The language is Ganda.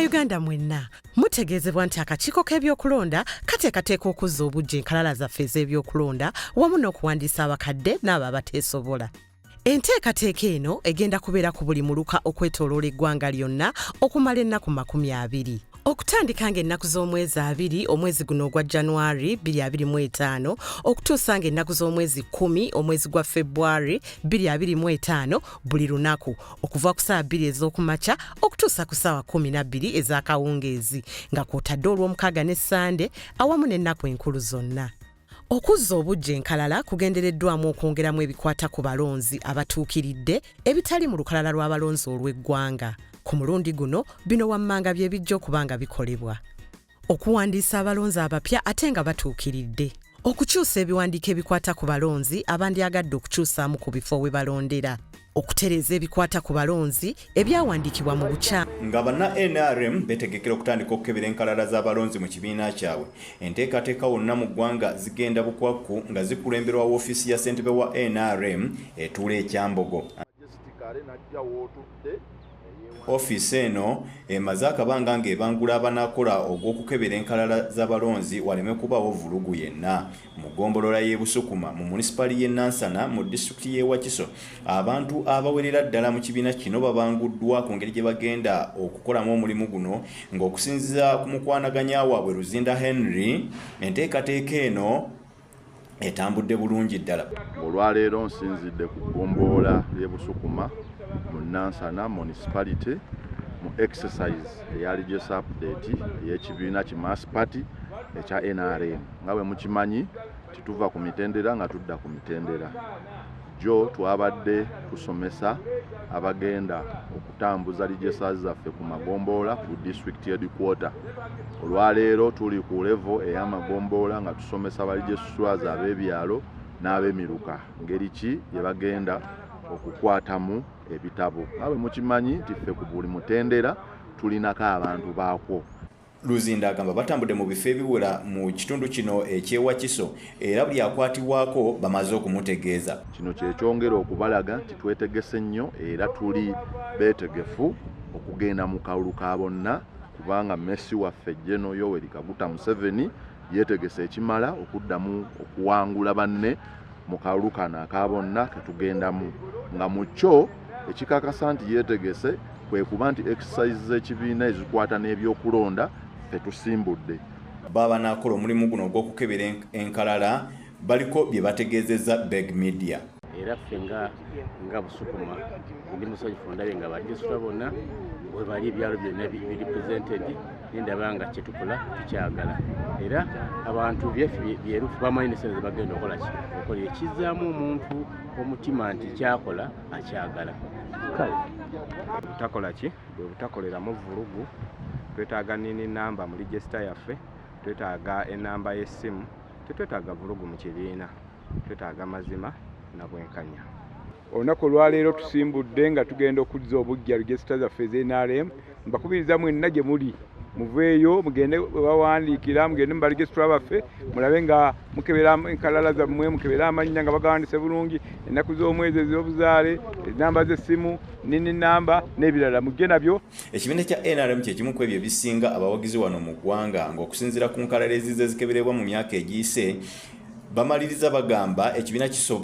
Uganda mwenna mutegeezebwa nti akakiiko k'ebyokulonda kateekateeka okuzza obujja enkalala zaffe ez'ebyokulonda wamu n'okuwandiisa abakadde n'abo abateesobola. Enteekateeka eno egenda kubeera ku buli muluka okwetooloola eggwanga lyonna okumala ennaku 20. Okutandika ng'ennaku z'omwezi 2 omwezi guno ogwa January 2025 okutuusa ng'ennaku z'omwezi 10 omwezi gwa February 2025 buli lunaku okuva ku ssaawa 2 ez'okumakya okutuusa ku ssaawa 12 ez'akawungeezi nga kw'otadde olw'omukaaga ne Sande awamu n'ennaku enkulu zonna. Okuzza obujja enkalala kugendereddwamu okwongeramu ebikwata ku balonzi abatuukiridde ebitali mu lukalala lw'abalonzi olw'eggwanga. Ku mulundi guno bino wammanga bye bijja okuba nga bikolebwa. Okuwandiisa abalonzi abapya ate nga batuukiridde. Okukyusa ebiwandiiko ebikwata ku balonzi abandyagadde okukyusaamu ku bifo we balondera. Okutereeza ebikwata ku balonzi ebyawandiikibwa mu bukyamu. Nga banna NRM betegekera okutandika okukebera enkalala z'abalonzi mu kibiina kyabwe. Enteekateeka wonna mu ggwanga zigenda bukwakku nga zikulemberwa woofiisi ya ssentebe wa NRM etuula e Kyambogo. Ofiisi eno emaze akabanga ng'ebangula abanaakola ogw'okukebera enkalala z'abalonzi waleme kubaawo vulugu yenna. Mu ggombolola y'e Busukuma mu munisipali y'e Nansana mu disitulikiti y'e Wakiso abantu abawerera ddala mu kibiina kino babanguddwa ku ngeri gye bagenda okukolamu omulimu guno ng'okusinziira ku mukwanaganya waabwe Luzinda Henry enteekateeka eno etambudde bulungi ddala. Olwaleero nsinzidde ku ggombolola y'e Busukuma mu Nansana municipality mu exercise eya religious update y'ekibiina ki Mass Party ekya NRM. Nga bwe mukimanyi tituva ku mitendera nga tudda ku mitendera. Jo twabadde tusomesa abagenda okutambuza registrars zaffe ku magombolola ku district headquarter. Olwaleero tuli ku level ey'amagombolola nga tusomesa ba registrars ab'ebyalo n'ab'emiruka ngeri ki gye bagenda okukwatamu ebitabo. Nga bwe mukimanyi nti ffe ku buli mutendera tulinako abantu baakwo. Luzinda agamba batambudde mu bifo ebiwera mu kitundu kino eky'e Wakiso era buli akwatibwako bamaze okumutegeeza. Kino kyekyongera okubalaga nti twetegese nnyo era tuli beetegefu okugenda mu kalulu ka bonna kubanga Messi waffe General Yoweri Kaguta Museveni yeetegese ekimala okuddamu okuwangula banne mu kalulu kano aka bonna ketugendamu. Nga mu kyo ekikakasa nti yeetegese kwe kuba nti exercise z'ekibiina ezikwata n'ebyokulonda ffe tusimbudde. Baba nakola omulimu guno ogw'okukebera enkalala baliko bye bategeezezza Beg Media. Era ffe nga Busukuma ndi musanyufu ndabye nga badisitulikiti bonna bwe bali ebyalo byonna biri presented nendaba nga kye tukola tukyagala. Era abantu byeffe byerufu bamanyi n'essente bagenda okukola ki okola ekizaamu omuntu omutima nti kyakola akyagala. Butakola ki bwe butakoleramu vulugu. Twetaaga nini namba mu register yaffe, twetaaga enamba y'essimu, tetwetaaga vulugu mu kibiina, twetaaga mazima na bwenkanya. Olunaku olwaleero tusimbudde nga tugenda okuzza obujja register zaffe ez'NRM. Mbakubiriza mwenna gye muli muveeyo mugende bawandiikira mugende mu baregisitula baffe mulabe nga mukebera enkalala zammwe mukebera amannya nga bagawandiise bulungi ennaku z'omwezi ez'obuzaale enamba z'essimu nini namba n'ebirala mujje nabyo. Ekibiina kya NRM kye kimu ku ebyo ebisinga abawagizi wano mu ggwanga ng'okusinziira ku nkalala ezize zikeberebwa mu myaka egiyise bamaliriza bagamba ekibiina kisoba